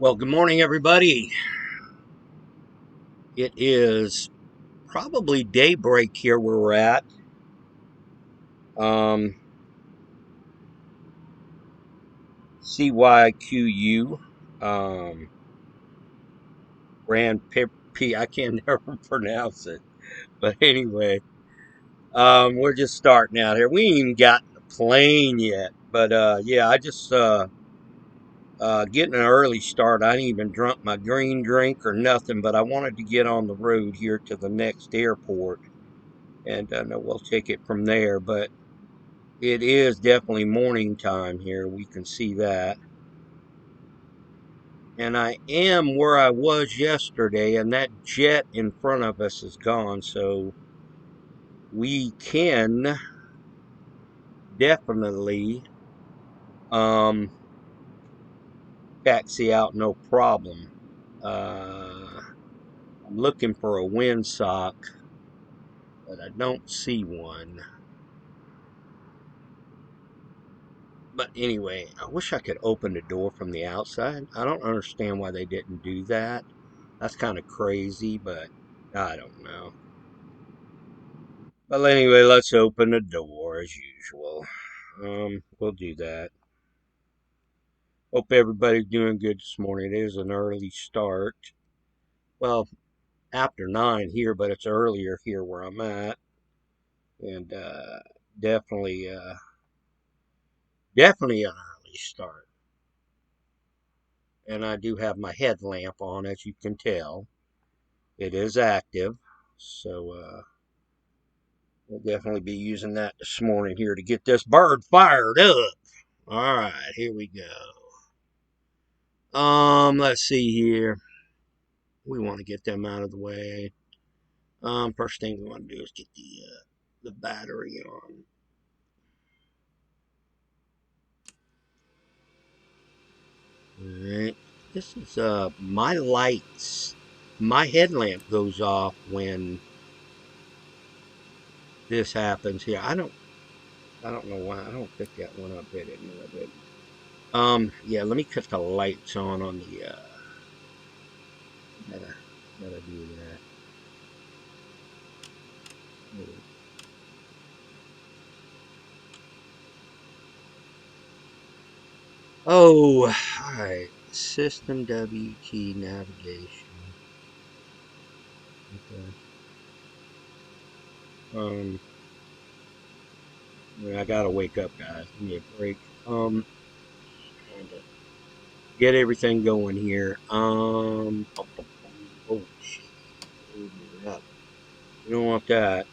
Well, good morning, everybody. It is probably daybreak here where we're at. Um, CYQU, Grand P. I can never pronounce it, but anyway, we're just starting out here. We ain't even gotten the plane yet, but yeah, I just getting an early start. I ain't even drunk my green drink or nothing, but I wanted to get on the road here to the next airport, and I know we'll take it from there, but. It is definitely morning time here. We can see that. And I am where I was yesterday, and that jet in front of us is gone. So we can definitely um, taxi out no problem. I'm looking for a windsock, but I don't see one. But anyway, I wish I could open the door from the outside. I don't understand why they didn't do that. That's kind of crazy, but I don't know. Well, anyway, let's open the door as usual. We'll do that. Hope everybody's doing good this morning. It is an early start. Well, after 9 here, but it's earlier here where I'm at. And definitely, definitely an early start. And I do have my headlamp on, as you can tell. It is active. So, we'll definitely be using that this morning here to get this bird fired up. All right, here we go. Let's see here. We want to get them out of the way. First thing we want to do is get the battery on. All right. This is my lights. My headlamp goes off when this happens here. I don't know why. I don't pick that one up. I didn't know I did. Yeah. Let me cut the lights on the. Gotta do that. Oh, all right. System WT navigation. Okay. Um, I gotta wake up, guys. Give me a break. Trying to get everything going here. Oh shit. You don't want that.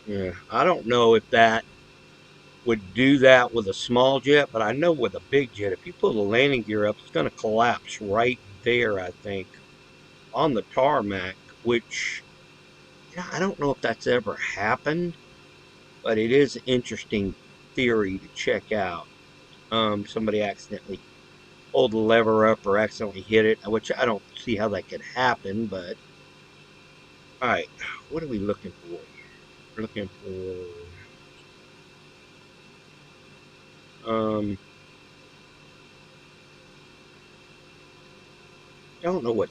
Yeah, I don't know if that would do that with a small jet, but I know with a big jet, if you pull the landing gear up, it's going to collapse right there. I think on the tarmac, which I don't know if that's ever happened, but it is an interesting theory to check out. Somebody accidentally pulled the lever up or accidentally hit it, which I don't see how that could happen. But all right, what are we looking for here? We're looking for don't know what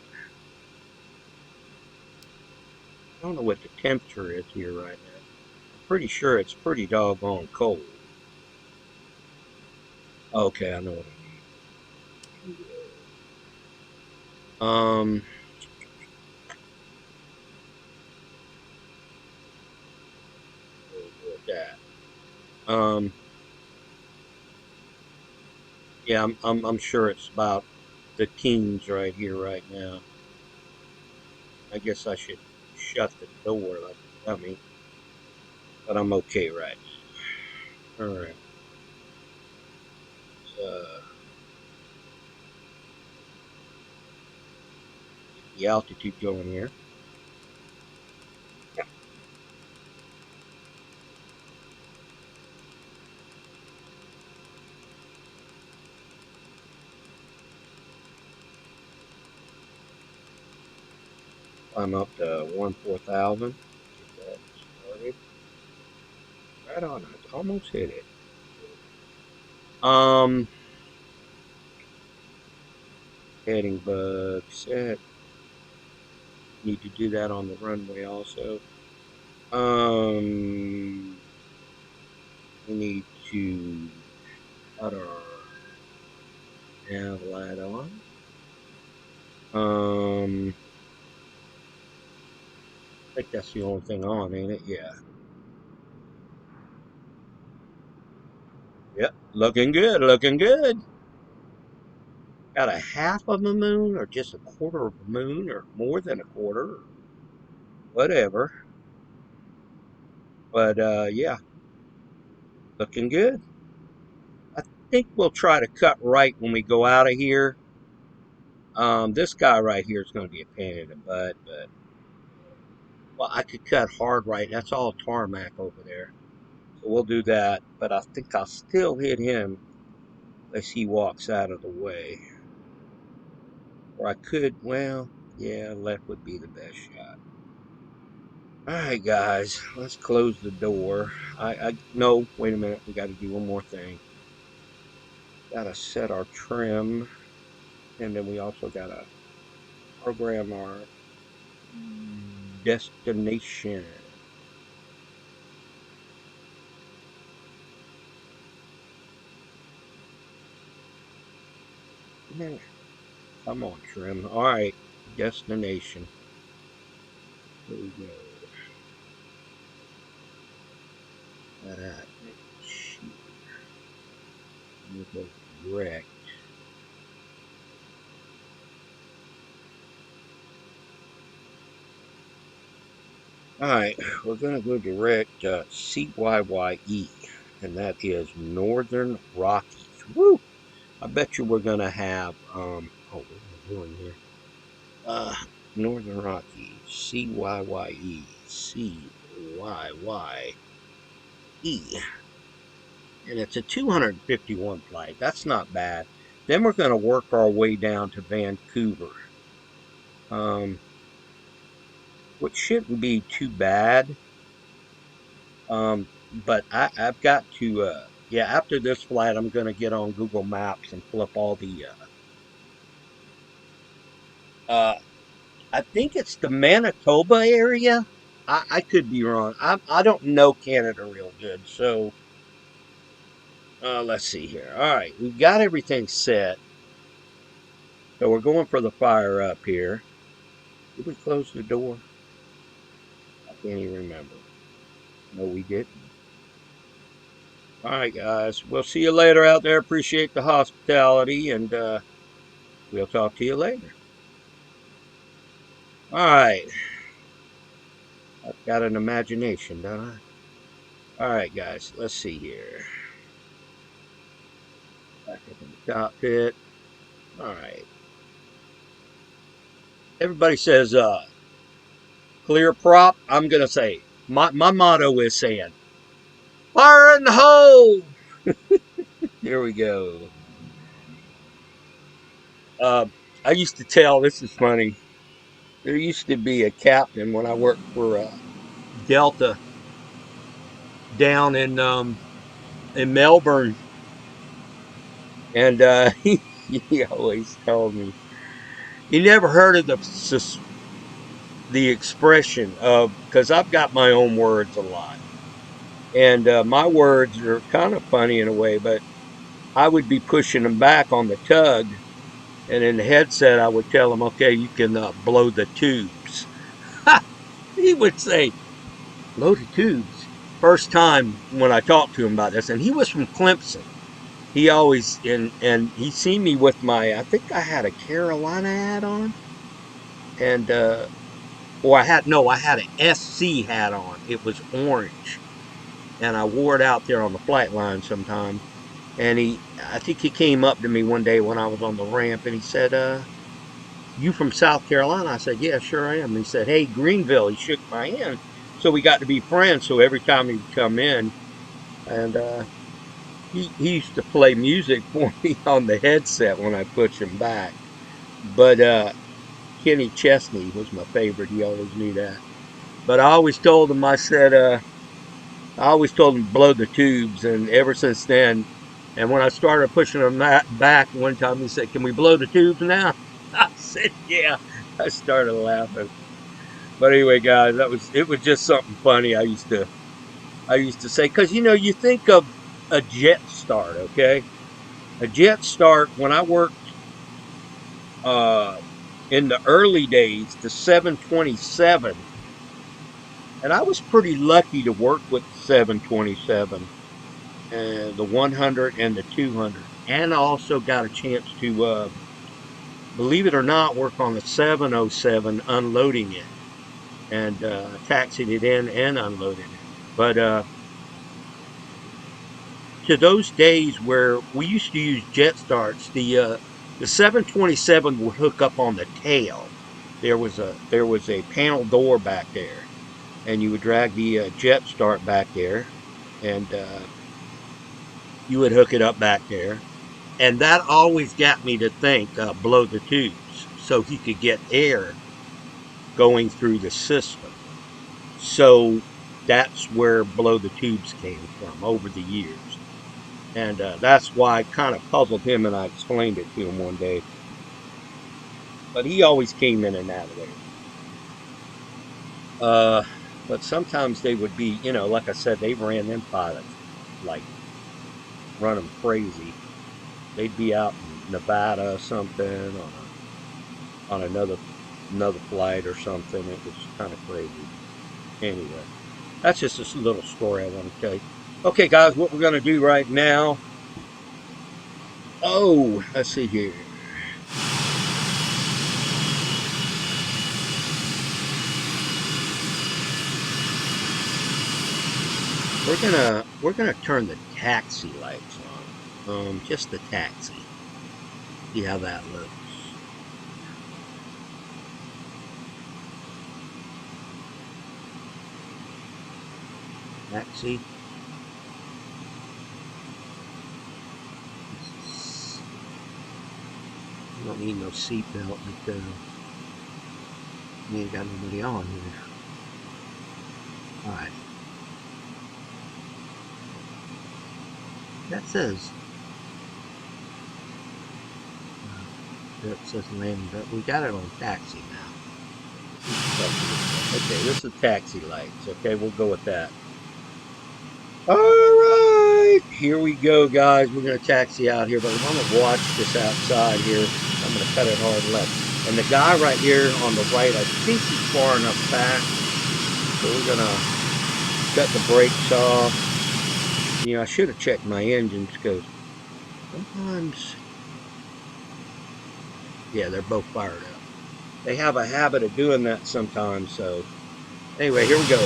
I don't know what the temperature is here right now. I'm pretty sure it's pretty doggone cold. Okay, I know what I need. Um, with that. Yeah, I'm sure it's about the teens right here right now. I guess I should shut the door like a dummy, but I'm okay right now. All right. Uh, the altitude going here. I'm up to 1,400. Get that started. Right on. I almost hit it. Um, Heading bug set. Need to do that on the runway also. We need to cut our nav light on. I think that's the only thing on, ain't it? Yeah. Yep. Looking good. Looking good. Got a half of a moon, or just a quarter of a moon, or more than a quarter, or whatever. But yeah, looking good. I think we'll try to cut right when we go out of here. This guy right here is going to be a pain in the butt, but well, I could cut hard right. That's all tarmac over there, so we'll do that. But I think I'll still hit him unless he walks out of the way. Or I could, well, yeah, left would be the best shot. All right, guys, let's close the door. No, wait a minute. We got to do one more thing. Got to set our trim, and then we also got to program our destination. Come on, trim. All right, destination. Here we go. That. We'll go direct. All right, we're gonna go direct CYYE, and that is Northern Rockies. Woo! I bet you we're gonna have what am I doing here? Northern Rockies, CYYE, CYYE, and it's a 251 flight. That's not bad. Then we're gonna work our way down to Vancouver, which shouldn't be too bad. But I've got to, yeah, after this flight, I'm going to get on Google Maps and pull up all the, I think it's the Manitoba area. I could be wrong. I don't know Canada real good. So, let's see here. All right. We've got everything set. So we're going for the fire up here. Did we close the door? I can't even remember. No, we didn't. All right, guys. We'll see you later out there. Appreciate the hospitality, and we'll talk to you later. All right. I've got an imagination, don't I? All right, guys. Let's see here. Back up in the cockpit. All right. Everybody says clear prop. I'm gonna say my motto is saying fire in the hole. Here we go. Uh, I used to tell. This is funny. There used to be a captain when I worked for Delta down in Melbourne, and he always told me he never heard of the expression of, because I've got my own words a lot, and my words are kind of funny in a way, but I would be pushing them back on the tug, and in the headset I would tell him, okay, you can blow the tubes. He would say, blow the tubes. First time when I talked to him about this, and he was from Clemson. He always, and he seen me with my, I think I had a Carolina hat on, and or I had, no, I had an SC hat on. It was orange, and I wore it out there on the flight line sometime. And I think he came up to me one day when I was on the ramp, and he said, "You from South Carolina?" I said, "Yeah, sure I am." And he said, "Hey, Greenville." He shook my hand, so we got to be friends. So every time he would come in, and he used to play music for me on the headset when I push him back. But Kenny Chesney was my favorite. He always knew that. But I always told him, I said, I always told him to blow the tubes. And ever since then, and when I started pushing him back one time, he said, "Can we blow the tubes now?" said, yeah. I started laughing. But anyway, guys, it was just something funny I used to say, because you think of a jet start, okay? A jet start, when I worked uh in the early days, the 727, and I was pretty lucky to work with the 727 and the 100 and the 200, and I also got a chance to believe it or not, work on the 707, unloading it, and taxied it in and unloaded it. But to those days where we used to use jet starts, the 727 would hook up on the tail. There was a panel door back there, and you would drag the jet start back there, and you would hook it up back there, and that always got me to think, blow the tubes, so he could get air going through the system. So that's where blow the tubes came from over the years. And that's why I kind of puzzled him, and I explained it to him one day. But he always came in and out of there. But sometimes they would be, like I said, they ran them pilots like run them crazy. They'd be out in Nevada or something on another flight or something. It was kind of crazy. Anyway, that's just a little story I want to tell you. Okay, guys, what we're going to do right now. Oh, let's see here. We're gonna turn the taxi lights on. Just the taxi. See how that looks. Taxi. You don't need no seatbelt because you ain't got nobody on here. Alright. That says landing, but we got it on taxi now. Okay, this is taxi lights. Okay, we'll go with that. Alright, here we go, guys. We're going to taxi out here, but I'm going to watch this outside here. I'm going to cut it hard left. And the guy right here on the right, I think he's far enough back. So we're going to cut the brakes off. I should have checked my engines because sometimes, yeah, they're both fired up. They have a habit of doing that sometimes. So anyway, here we go. Go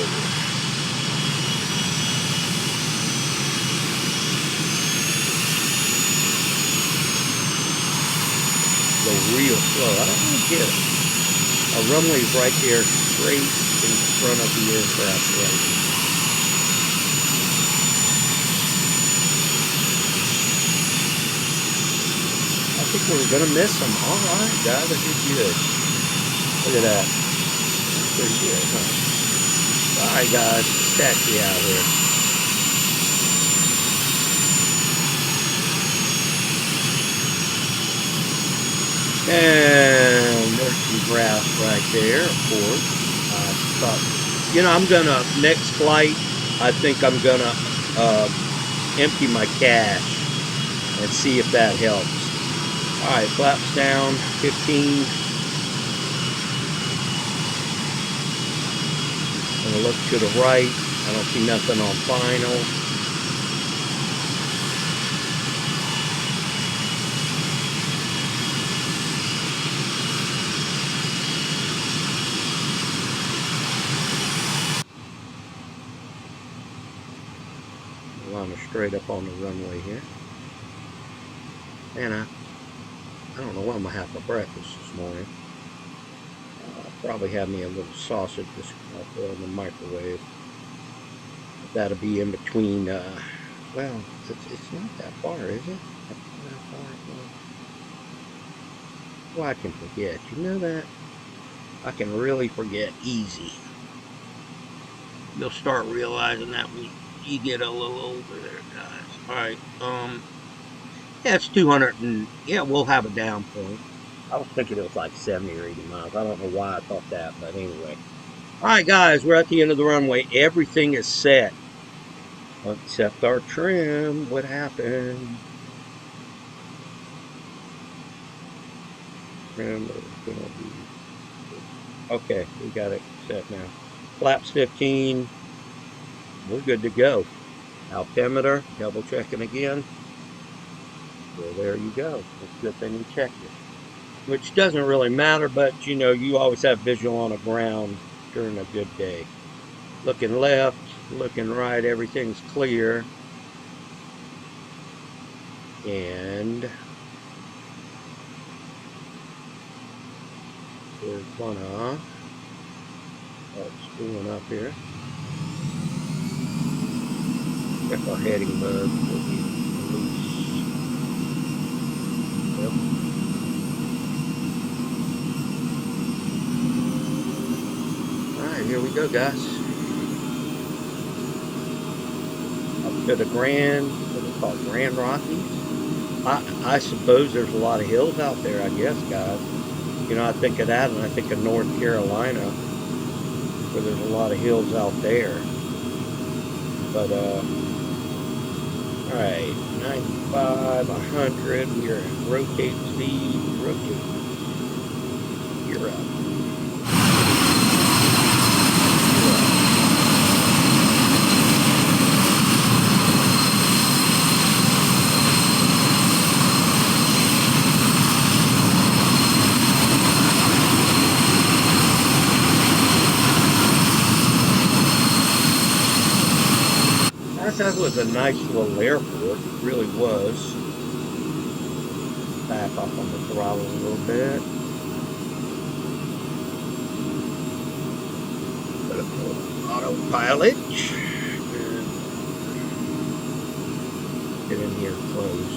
real slow. I don't really get it. Our runway's right there, straight in front of the aircraft right. I think we're gonna miss them. All right, guys, I did good. Look at that. That's pretty good, huh? All right, guys, taxi out here. And there's some grass right there, of course. I'm gonna next flight. I think I'm gonna empty my cache and see if that helps. Alright, flaps down, 15. I'm going to look to the right. I don't see nothing on final. Line straight up on the runway here. And I don't know what I'm going to have for breakfast this morning. I'll probably have me a little sausage just throw in the microwave. That'll be in between, well, it's not that far, is it? Well, I can forget. You know that? I can really forget easy. You'll start realizing that when you get a little older there, guys. Alright, yeah, it's 200 and, yeah, we'll have a down point. I was thinking it was like 70 or 80 miles. I don't know why I thought that, but anyway. All right, guys, we're at the end of the runway. Everything is set except our trim. What happened? Trim is gonna be okay. We got it set now. Flaps 15. We're good to go. Altimeter, double checking again. Well, there you go. It's a good thing we checked it. Which doesn't really matter, but you know, you always have visual on the ground during a good day. Looking left, looking right, everything's clear. And we're gonna start spooling up here. Check our heading mode. We'll be loose. Yep. Alright, here we go, guys. Up to the what they call Grand Rockies. I suppose there's a lot of hills out there, I guess, guys. You know, I think of that and I think of North Carolina, where there's a lot of hills out there. But, alright, 95, 100, we're at rotate speed, rotate. You're up. That was a nice little airport, it really was. Back off on the throttle a little bit. Put up autopilot. And get in here close.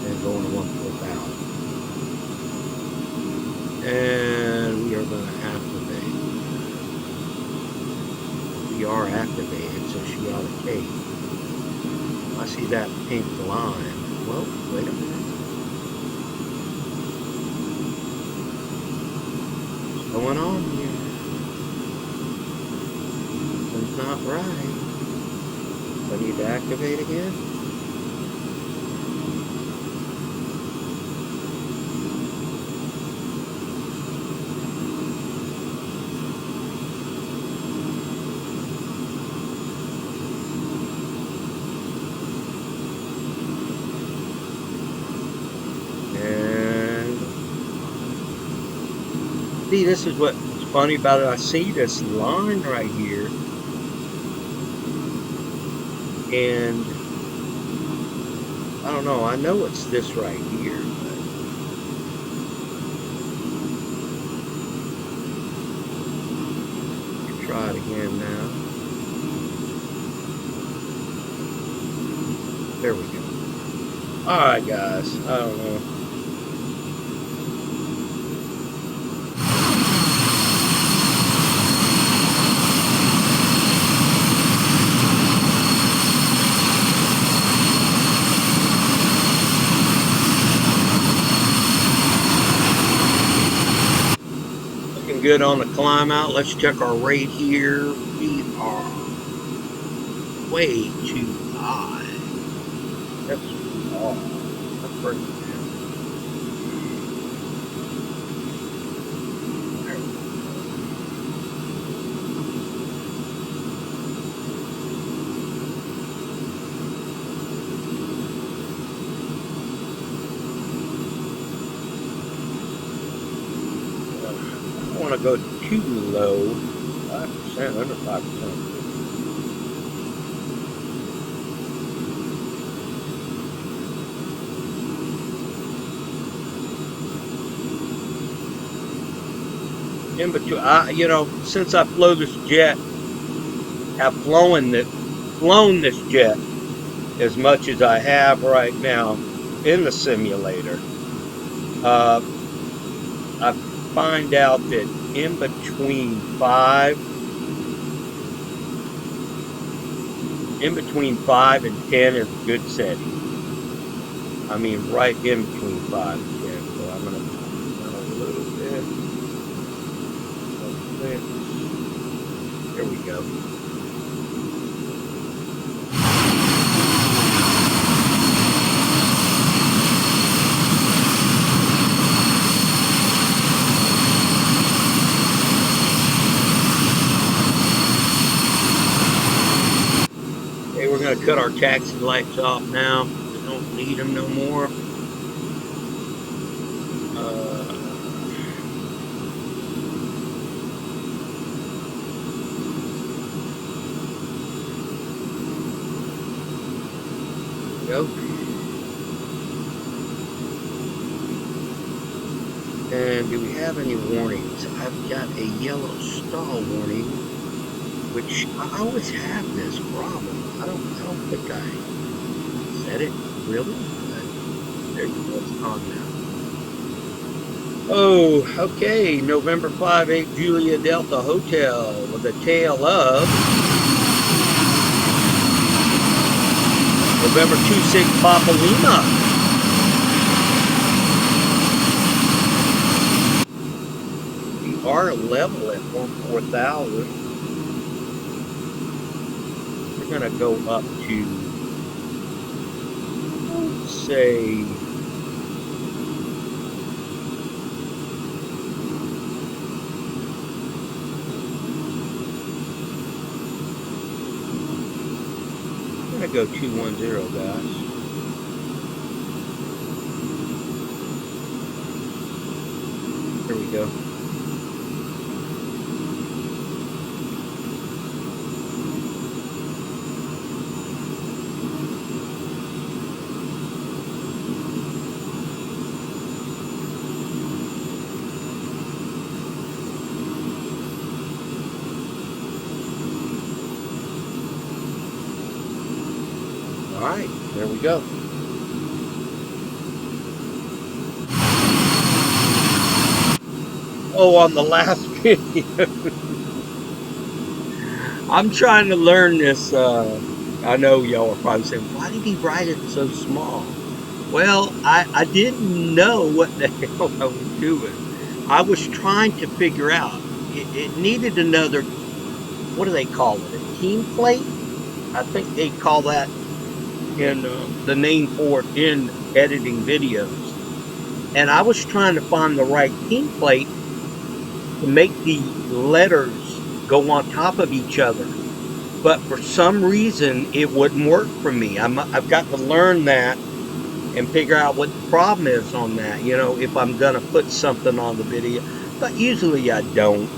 And going to 14000. And we are going to activate. We are activated, so she ought to take. I see that pink line. Well, wait a minute. What's going on here? Something's not right. I need to activate again. See, this is what's funny about it. I see this line right here, and I don't know. I know it's this right here, but try it again now. There we go. All right, guys. I don't know. Good on the climb out. Let's check our rate here. We are way too high. That's off. Let's bring it down. There we go. I don't want to go too low. 5%, under 5%. In between, you know, since I have flown this jet as much as I have right now in the simulator, I find out that in between 5 In between 5 and 10 is a good setting. I mean, right in between 5 and 10. So I'm going to turn down a little bit. There we go. Okay, we're going to cut our taxi lights off now. We don't need them no more. Go. And do we have any warnings? I've got a yellow stall warning, which I always have this problem. I don't think I said it really, but there you go, it's on now. Oh, okay, November 5-8 Julia Delta Hotel with a tail of November 2-6 Papa Lima. We are level at 14,000. We're going to go up to, let's say, I'm going to go 210, guys. Here we go. All right, there we go. Oh, on the last video. I'm trying to learn this. I know y'all are probably saying, why did he write it so small? Well, I didn't know what the hell I was doing. I was trying to figure out. It needed another, what do they call it? A team plate? I think they call that in the name for it in editing videos. And I was trying to find the right team plate to make the letters go on top of each other. But for some reason, it wouldn't work for me. I've got to learn that and figure out what the problem is on that, you know, if I'm going to put something on the video. But usually I don't.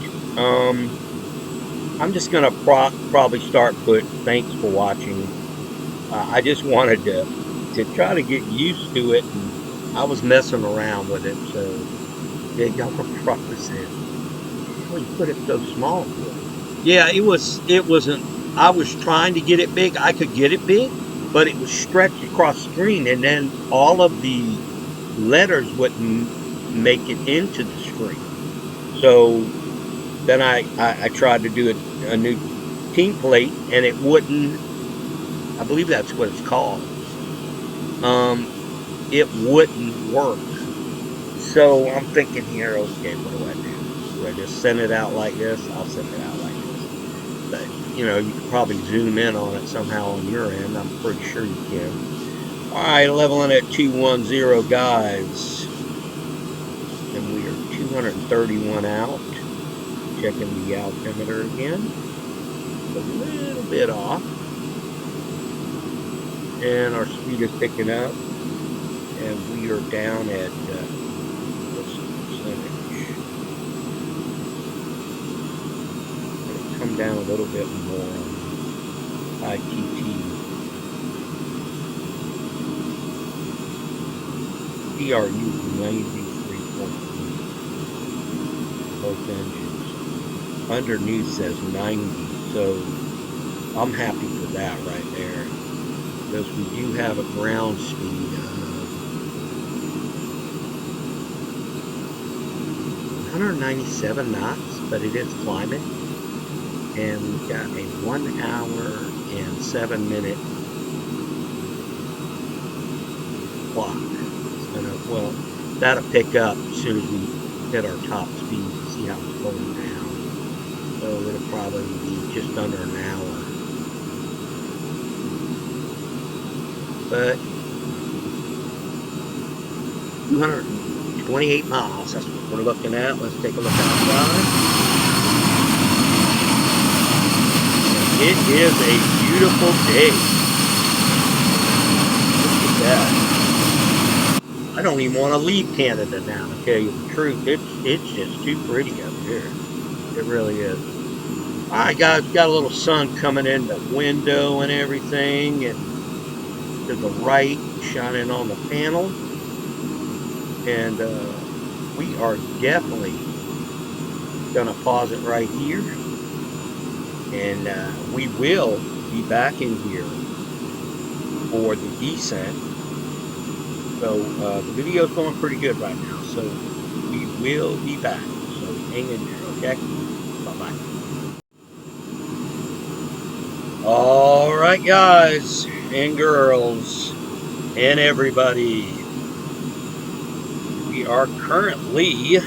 I'm just going to probably start putting thanks for watching. I just wanted to try to get used to it, and I was messing around with it. So yeah, y'all were probably saying, "Oh, you put it so small." Yeah, it wasn't. I was trying to get it big. I could get it big, but it was stretched across the screen, and then all of the letters wouldn't make it into the screen. So then I tried to do a new team plate, and it wouldn't. I believe that's what it's called. It wouldn't work. So I'm thinking here, okay, what do I do? Do I just send it out like this? I'll send it out like this. But, you know, you could probably zoom in on it somehow on your end. I'm pretty sure you can. All right, leveling at 210, guys. And we are 231 out. Checking the altimeter again. A little bit off. And our speed is picking up. And we are down at, what's the percentage? It'll come down a little bit more on ITT. PRU 93.3. Both engines. Underneath says 90, so I'm happy for that right there. Because we do have a ground speed of 197 knots, but it is climbing. And we've got a 1 hour and 7-minute clock. It's gonna, well, that'll pick up as soon as we hit our top speed. See how it's going down. So it'll probably be just under an hour. But 228 miles, that's what we're looking at. Let's take a look outside. It is a beautiful day. Look at that. I don't even want to leave Canada now, to tell you the truth. It's just too pretty up here. It really is. I got a little sun coming in the window and everything, and to the right, shining on the panel. And we are definitely gonna pause it right here, and we will be back in here for the descent. So the video's going pretty good right now, so we will be back. So hang in there, okay? Bye-bye. All right, guys and girls and everybody. We are currently at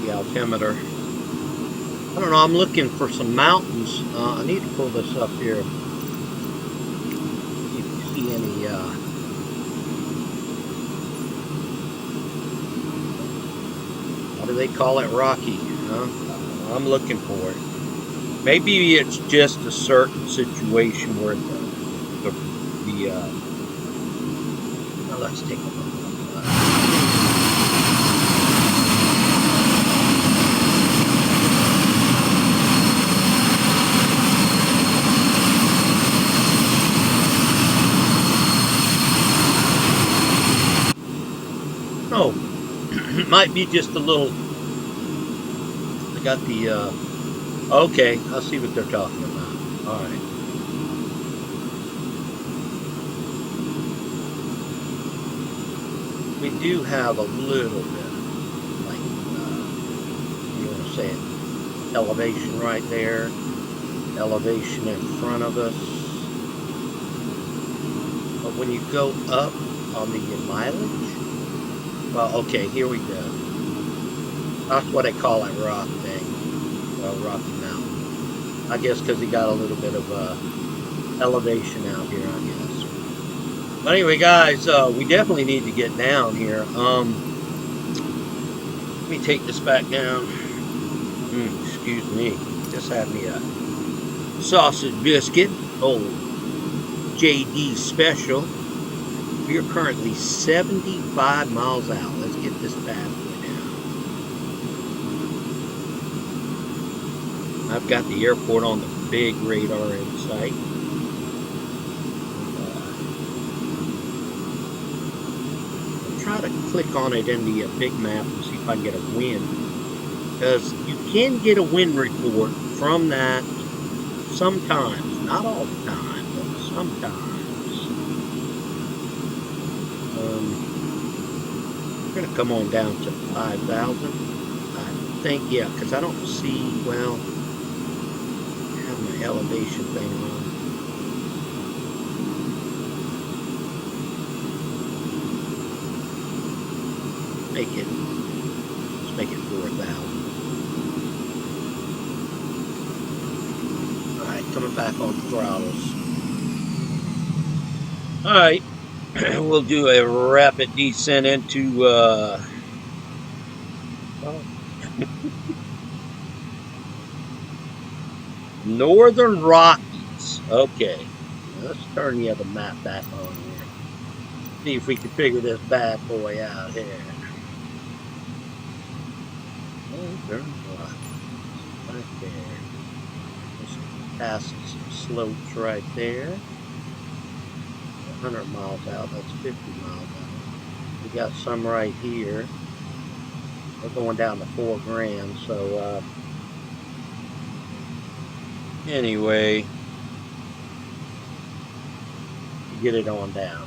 the altimeter. I don't know, I'm looking for some mountains. I need to pull this up here. See if you see any, what do they call it? Rocky, huh? I'm looking for it. Maybe it's just a certain situation where well, let's take a look. Oh, might be just a little. I got the. Okay, I'll see what they're talking about. All right. We do have a little bit, like, you want to say it, elevation right there, elevation in front of us. But when you go up on the mileage, well, okay, here we go. That's what I call it, rock thing. Rocky Mountain. I guess because he got a little bit of elevation out here, I guess. But anyway, guys, we definitely need to get down here. Let me take this back down. Excuse me. Just had me a sausage biscuit. Old JD special. We are currently 75 miles out. Let's get this bad boy down. I've got the airport on the big radar in sight. I'll try to click on it in the big map and see if I can get a wind. Because you can get a wind report from that sometimes. Not all the time, but sometimes. We're going to come on down to 5,000. I think, yeah, because I don't see, well, I have my elevation thing on. Let's make it 4,000. Alright, coming back on throttles. Alright. We'll do a rapid descent into Northern Rockies. Okay, let's turn the other map back on here. See if we can figure this bad boy out here. Northern Rockies, right there. Just passing some slopes right there. 100 miles out, that's 50 miles out. We got some right here. We're going down to 4 grand, so anyway, get it on down.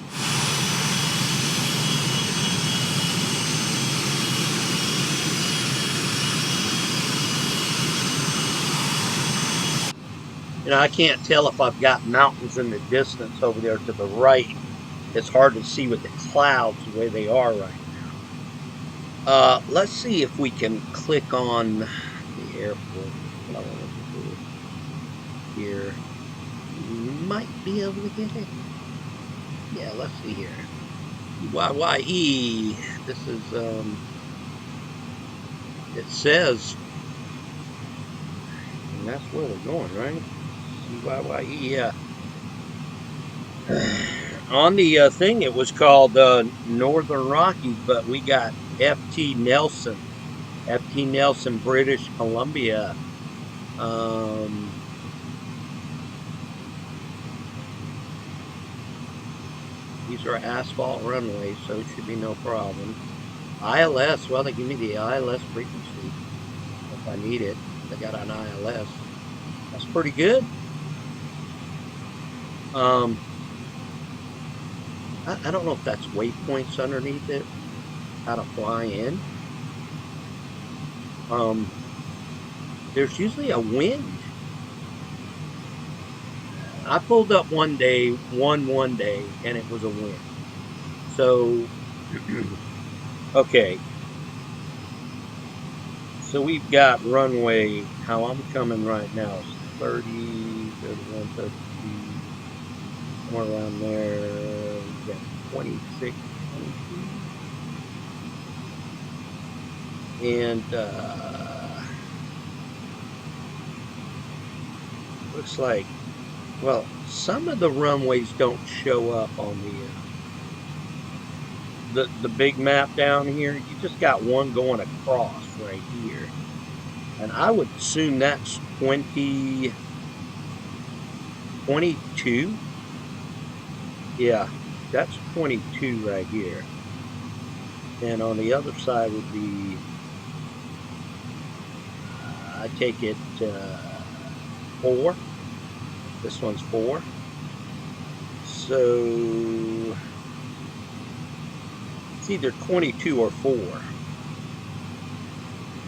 And I can't tell if I've got mountains in the distance over there to the right. It's hard to see with the clouds the way they are right now. Let's see if we can click on the airport. That's what I wanted to do here. Might be able to get it. Yeah, let's see here. CYYE. This is it says, and that's where we're going, right? CYYE, yeah. On the thing, it was called Northern Rockies, but we got FT Nelson, FT Nelson, British Columbia. These are asphalt runways, so it should be no problem. ILS, well, they give me the ILS frequency if I need it. They got an ILS. That's pretty good. I don't know if that's waypoints underneath it, how to fly in. There's usually a wind. I pulled up one day, one day, and it was a wind. So, okay. So we've got runway, how I'm coming right now is 30, 31, 32, somewhere around there. We've got 26, 22. And, looks like, well, some of the runways don't show up on the big map down here. You just got one going across right here, and I would assume that's 22. Yeah, that's 22 right here, and on the other side would be, I take it 4. This one's 4. So it's either 22 or 4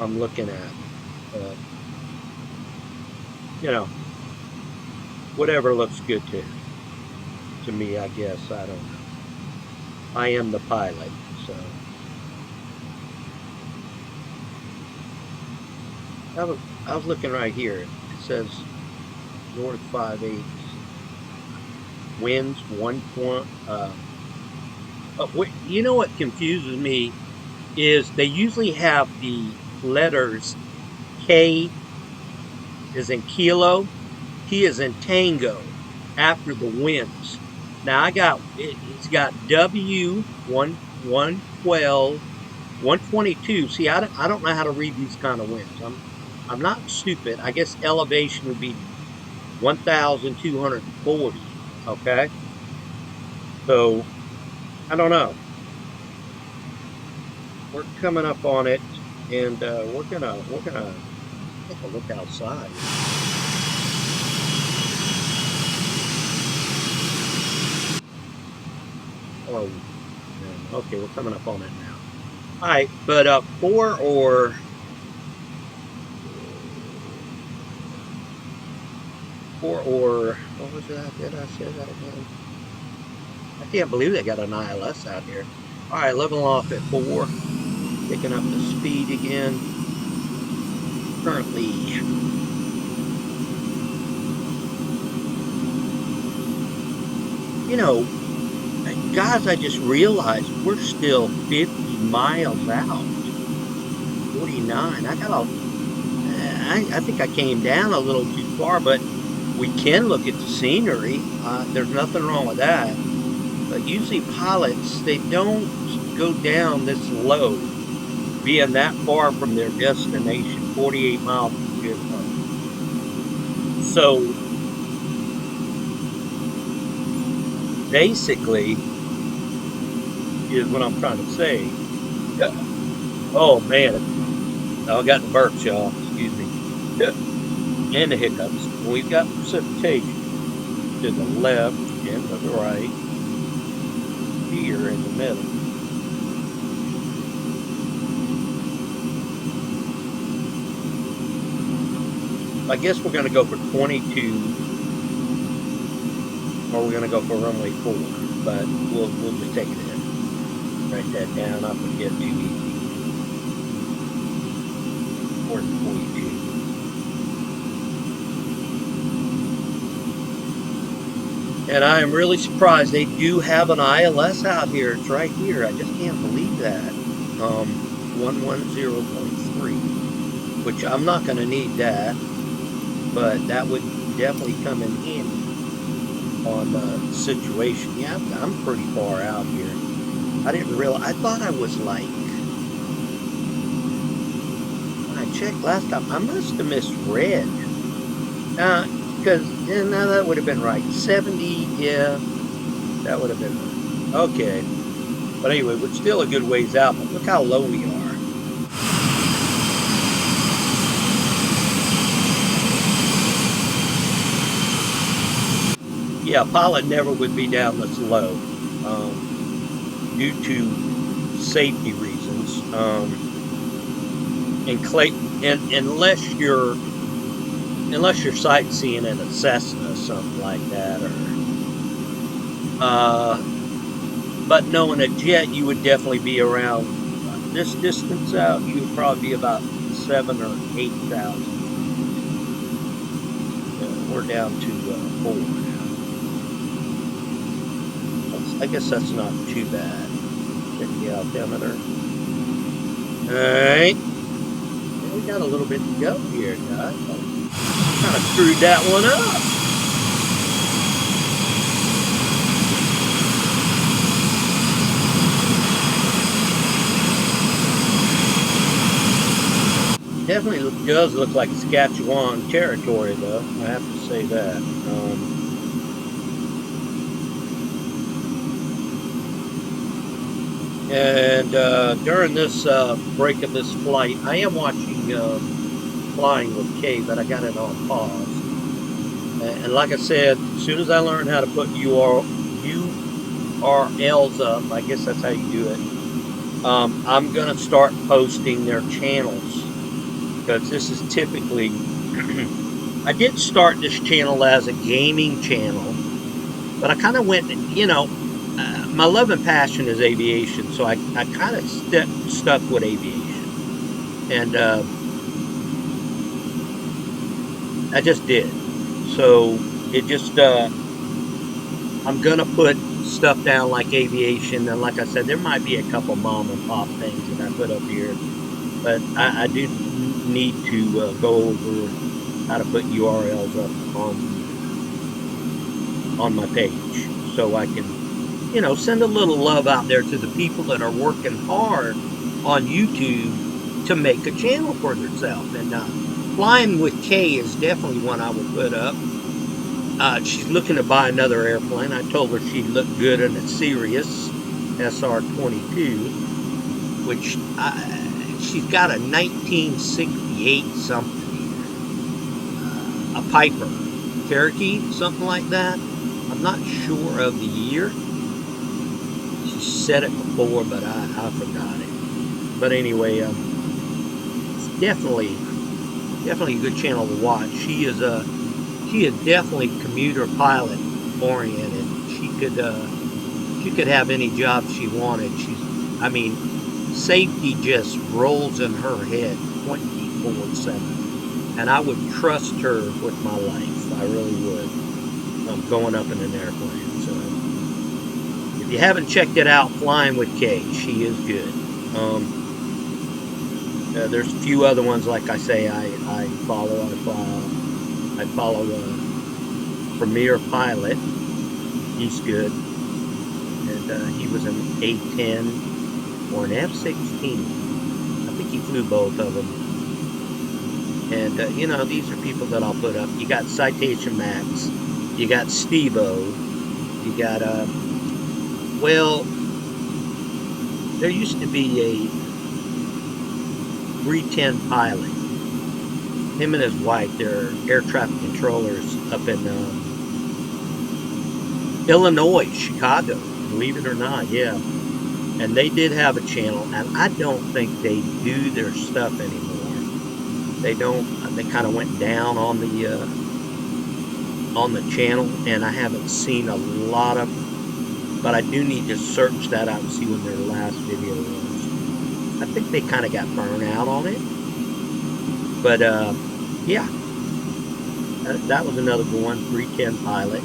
I'm looking at. You know, whatever looks good to me, I guess. I don't know. I am the pilot, so. I was looking right here. It says north 5/8. Winds 1 point. You know what confuses me is they usually have the letters K is in kilo, T is in tango after the winds. Now I got it's got W 112, 122. See, I don't know how to read these kind of winds. I'm not stupid. I guess elevation would be 1,240. Okay, so I don't know. We're coming up on it, and we're gonna take a look outside. Oh, okay, we're coming up on it now. All right, but 4 or 4 or what was that? Did I say that again? I can't believe they got an ILS out here. All right, leveling off at 4, picking up the speed again. Currently, you know, guys, I just realized we're still 50 miles out. 49. I think I came down a little too far, but we can look at the scenery. There's nothing wrong with that. But usually pilots, they don't go down this low, being that far from their destination, 48 miles from here. So basically, is what I'm trying to say. Oh man, I got the burps, y'all. Excuse me. And the hiccups. We've got precipitation to the left and to the right. Here in the middle. I guess we're going to go for 22 or we're gonna go for runway 4. But we'll just take it in. Write that down. I forget too easy. 442. And I am really surprised they do have an ILS out here. It's right here. I just can't believe that. 110.3, which I'm not going to need that, but that would definitely come in handy on the situation. Yeah, I'm pretty far out here. I didn't realize. I thought I was like, when I checked last time, I must have misread. Because now that would have been right. 70, yeah, that would have been right. Okay. But anyway, we're still a good ways out, but look how low we are. Yeah, pilot never would be down this low due to safety reasons. Unless you're sightseeing in a Cessna or something like that, or but knowing a jet, you would definitely be around this distance out. You would probably be about 7,000 or 8,000. We're down to 4 now. I guess that's not too bad. Hit the altimeter. Alright. We got a little bit to go here, guys. Kind of screwed that one up. Definitely does look like Saskatchewan territory, though. I have to say that. And during this break of this flight, I am watching Flying with Kay, but I got it on pause. And like I said, as soon as I learn how to put URLs up, I guess that's how you do it, I'm going to start posting their channels. Because this is typically... I did start this channel as a gaming channel, but I kind of went, my love and passion is aviation, so I kind of stuck with aviation. And I just did. So it just, I'm going to put stuff down like aviation. And like I said, there might be a couple mom and pop things that I put up here. But I do need to go over how to put URLs up on my page. So I can, send a little love out there to the people that are working hard on YouTube to make a channel for themselves. And Flying with Kay is definitely one I would put up. She's looking to buy another airplane. I told her she looked good in a Sirius SR-22, which she's got a 1968 something here. A Piper Cherokee, something like that. I'm not sure of the year. She said it before, but I forgot it. But anyway, it's definitely a good channel to watch. She is definitely commuter pilot oriented. She could have any job she wanted. Safety just rolls in her head 24/7, and I would trust her with my life. I really would. I'm going up in an airplane. So if you haven't checked it out, Flying with Kay, she is good. There's a few other ones, like I say, I follow Premier Pilot. He's good, and he was an A-10 or an F-16. I think he flew both of them. And these are people that I'll put up. You got Citation Max, you got Steve-O, you got there used to be a 310 pilot. Him and his wife, they're air traffic controllers up in Illinois, Chicago, believe it or not, yeah. And they did have a channel, and I don't think they do their stuff anymore. They don't, they kind of went down on the on the channel, and I haven't seen a lot of, but I do need to search that out and see when their last video was. I think they kind of got burned out on it, but yeah, that was another good one. 310 Pilot.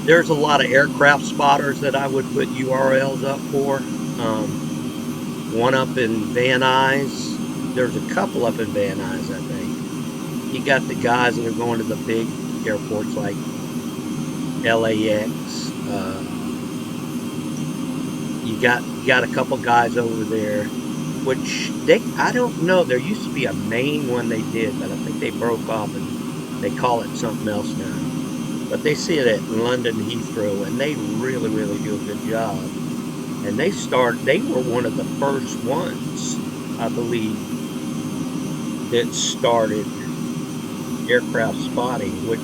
There's a lot of aircraft spotters that I would put URLs up for. One up in Van Nuys. There's a couple up in Van Nuys, I think. You got the guys that are going to the big airports like LAX. You got a couple guys over there, which I don't know. There used to be a main one they did, but I think they broke off and they call it something else now. But they see it at London Heathrow, and they really, really do a good job. And they were one of the first ones, I believe, that started aircraft spotting, which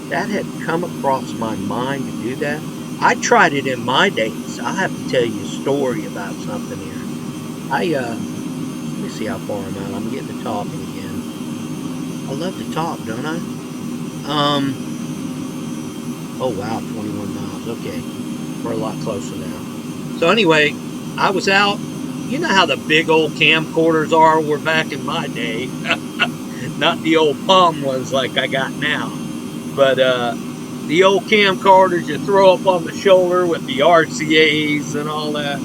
that had come across my mind to do that. I tried it in my days. I have to tell you a story about something here. Let me see how far I'm at. I'm getting to talking again. I love to talk, don't I? Oh wow, 21 miles. Okay, we're a lot closer now. So anyway, I was out. You know how the big old camcorders were back in my day. Not the old palm ones like I got now, but the old camcorders you throw up on the shoulder with the RCAs and all that.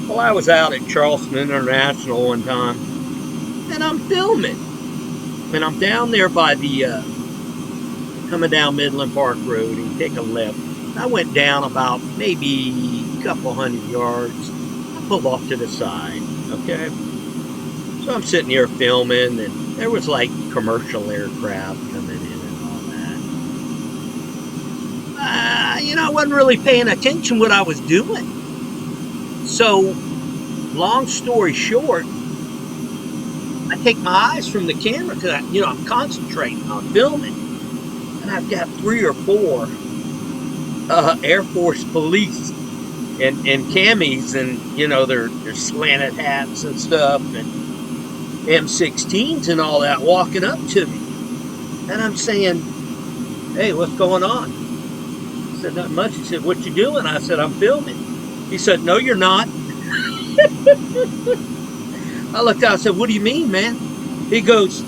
Well, I was out at Charleston International one time, and I'm filming. And I'm down there by the, coming down Midland Park Road, and you take a left. I went down about maybe a couple hundred yards. I pulled off to the side, okay? So I'm sitting here filming, and there was like commercial aircraft coming in and all that. I wasn't really paying attention what I was doing. So, long story short, I take my eyes from the camera because I'm concentrating on filming, and I've got 3 or 4 Air Force police and camis, and their slanted hats and stuff, and M16s and all that walking up to me, and I'm saying, "Hey, what's going on?" He said, "Not much." He said, "What you doing?" I said, "I'm filming." He said, "No, you're not." I looked out and said, "What do you mean, man?" He goes,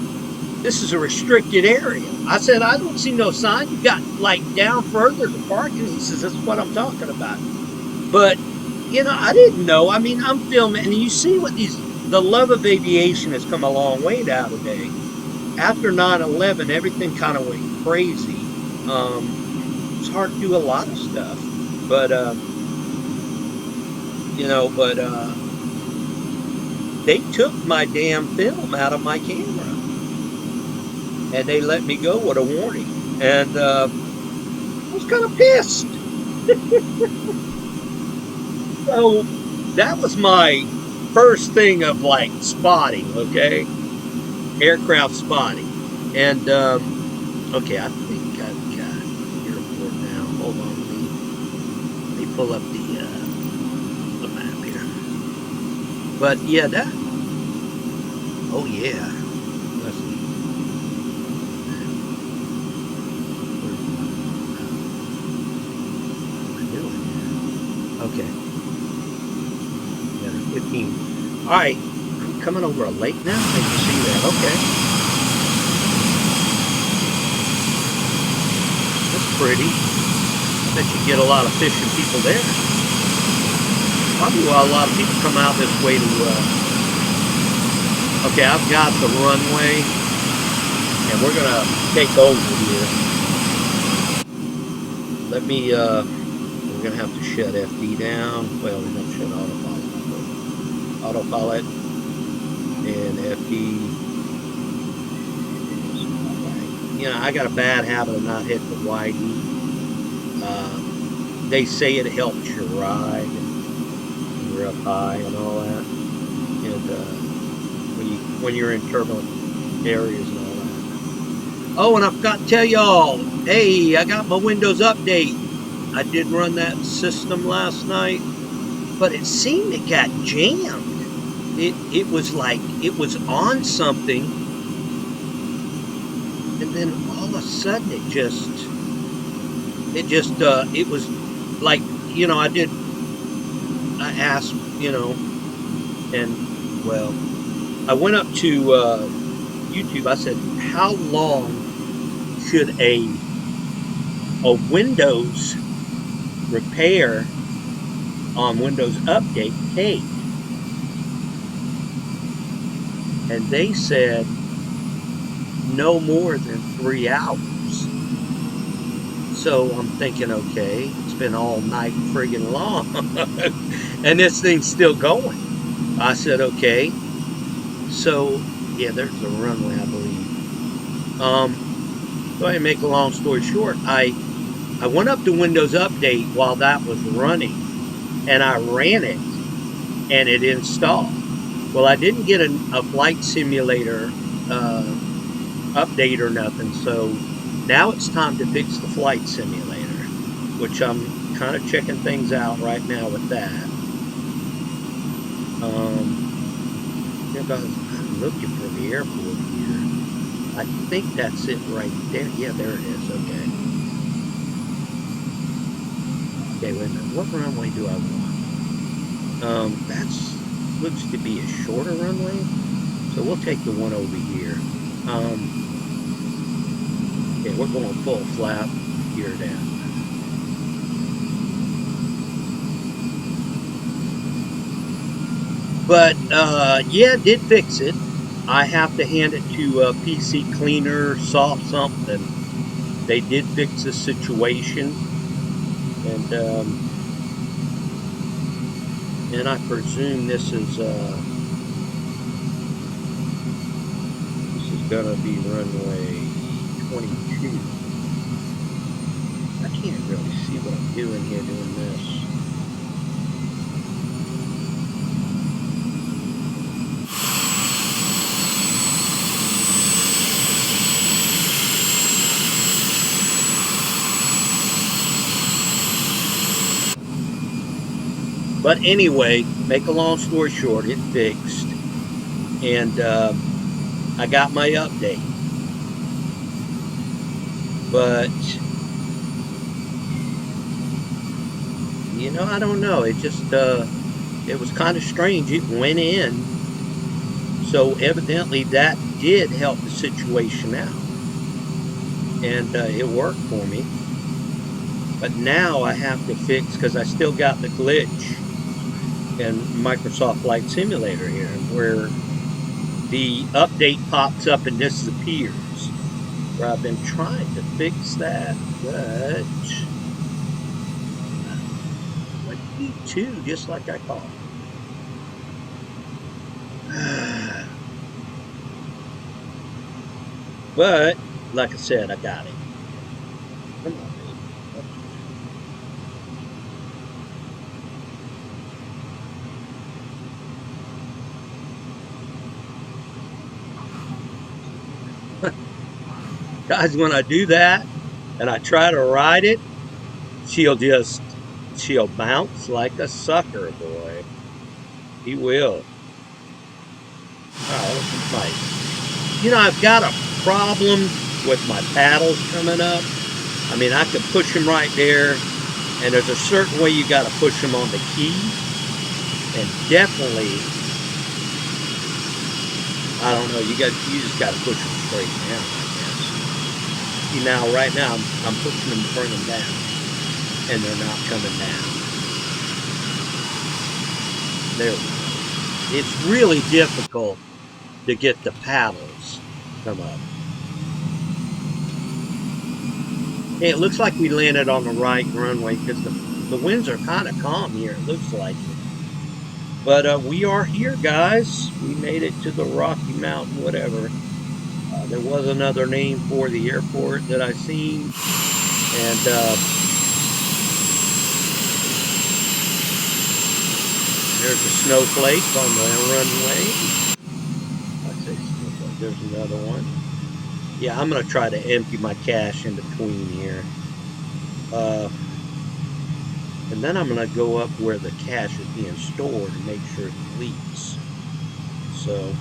"This is a restricted area." I said, "I don't see no sign. You got like down further to parking." He says, "That's what I'm talking about." But, I didn't know. I mean, I'm filming, and you see what the love of aviation has come a long way now today. After 9/11, everything kind of went crazy. It's hard to do a lot of stuff. But, they took my damn film out of my camera, and they let me go with a warning, and I was kind of pissed. So that was my first thing of like spotting, okay, aircraft spotting, and okay, I think I've got airport now. Hold on, let me pull up the map here. But yeah, oh yeah, let's see. What am I doing? Okay. 15. All right, I'm coming over a lake now. I can see that. Okay, that's pretty. I bet you get a lot of fishing people there. Probably why a lot of people come out this way to. Okay, I've got the runway, and we're gonna take over here. Let me. We're gonna have to shut FD down. Well, we're gonna shut autopilot and FD. I got a bad habit of not hitting the whitey. They say it helps your ride when you're up high and all that, and when you're in turbulent areas and all that. Oh, and I forgot to tell y'all, hey, I got my Windows update. I did run that system last night, but it seemed it got jammed. It was like it was on something, then all of a sudden it was like, I asked, and well, I went up to YouTube. I said, how long should a Windows repair on Windows Update take? And they said no more than 3 hours. So I'm thinking, okay, it's been all night friggin' long. And this thing's still going. I said, okay. So, yeah, there's the runway, I believe. So I make a long story short, I went up to Windows Update while that was running, and I ran it, and it installed. Well, I didn't get a flight simulator update or nothing, so now it's time to fix the flight simulator, which I'm kind of checking things out right now with that. I'm looking for the airport here. I think that's it right there. Yeah, there it is. Okay. Okay, wait a minute. What runway do I want? That's looks to be a shorter runway, so we'll take the one over here. Okay, we're going full flap here down. But yeah, did fix it. I have to hand it to PC Cleaner, Soft something. They did fix the situation, and I presume this is gonna be runway 22. I can't really see what I'm doing here doing this. But anyway, make a long story short, it fixed, and I got my update. But I don't know. It just it was kind of strange. It went in, so evidently that did help the situation out, and it worked for me. But now I have to fix, because I still got the glitch in Microsoft Flight Simulator here, where the update pops up and disappears. Where I've been trying to fix that, but what E2, just like I thought. But like I said, I got it. Come on, baby. Guys, when I do that and I try to ride it, she'll bounce like a sucker, boy. He will. Oh, this is nice. I've got a problem with my paddles coming up. I mean, I could push them right there, and there's a certain way you got to push them on the key, and definitely, I don't know, you just got to push them straight down, I guess. See, now, right now, I'm pushing them to bring them down, and they're not coming down. There we go. It's really difficult to get the paddles come up. Hey, it looks like we landed on the right runway, because the winds are kind of calm here, it looks like it. But we are here, guys. We made it to the Rocky Mountain, whatever. There was another name for the airport that I seen. And there's a snowflake on the runway. I say snowflake. There's another one. Yeah, I'm going to try to empty my cache in between here. And then I'm going to go up where the cache is being stored and make sure it deletes. So,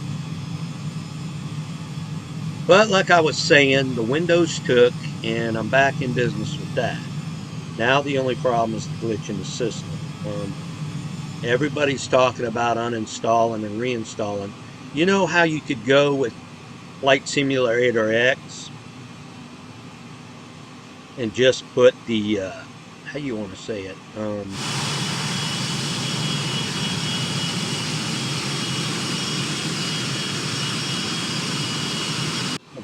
But like I was saying, the Windows took, and I'm back in business with that. Now the only problem is the glitch in the system. Everybody's talking about uninstalling and reinstalling. You know how you could go with Flight Simulator X and just put the how you want to say it? I'll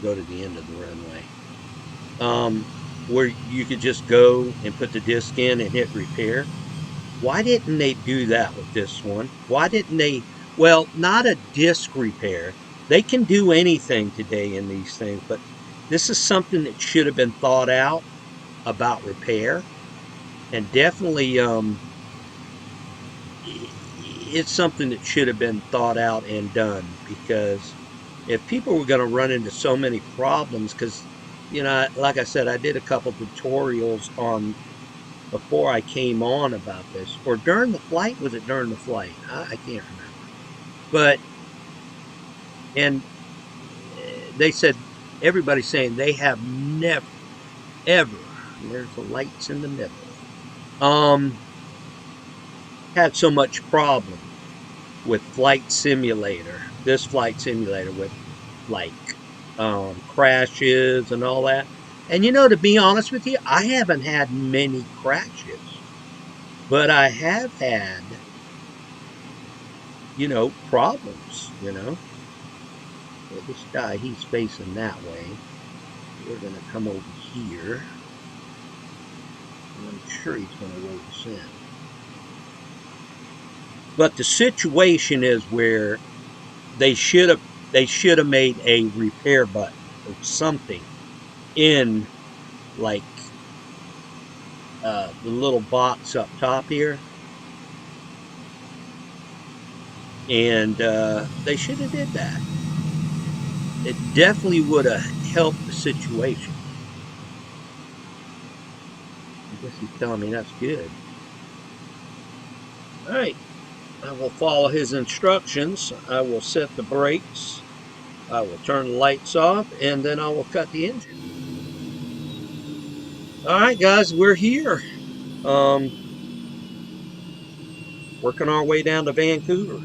go to the end of the runway. Where you could just go and put the disc in and hit repair. Why didn't they do that with this one? Why didn't they? Well, not a disc repair. They can do anything today in these things, but this is something that should have been thought out about repair, and definitely it's something that should have been thought out and done, because if people were going to run into so many problems, because like I said, I did a couple tutorials on before I came on about this, or during the flight. Was it during the flight? I can't remember. But and they said, everybody's saying they have never ever, and there's the lights in the middle, um had so much problem with this flight simulator, with like crashes and all that. And to be honest with you, I haven't had many crashes, but I have had problems. Well, this guy, he's facing that way. We're going to come over here, and I'm sure he's going to roll us in. But the situation is where they should have made a repair button or something in, like, the little box up top here, and they should have did that. It definitely would have helped the situation. I guess he's telling me that's good. All right, I will follow his instructions. I will set the brakes. I will turn the lights off, and then I will cut the engine. All right, guys, we're here. Um, Working our way down to Vancouver.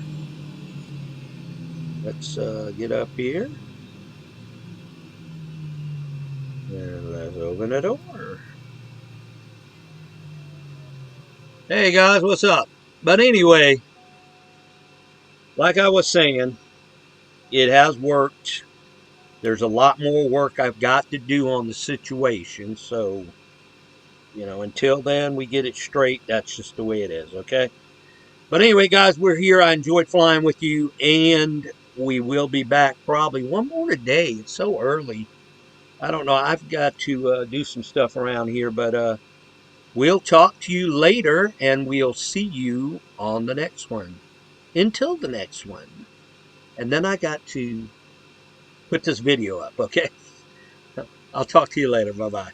Let's get up here, and let's open the door. Hey guys, what's up? But anyway, like I was saying, it has worked. There's a lot more work I've got to do on the situation. So, until then we get it straight. That's just the way it is, okay? But anyway, guys, we're here. I enjoyed flying with you, and we will be back probably one more today. It's so early. I don't know. I've got to do some stuff around here, but we'll talk to you later, and we'll see you on the next one. Until the next one. And then I got to put this video up, okay? I'll talk to you later. Bye-bye.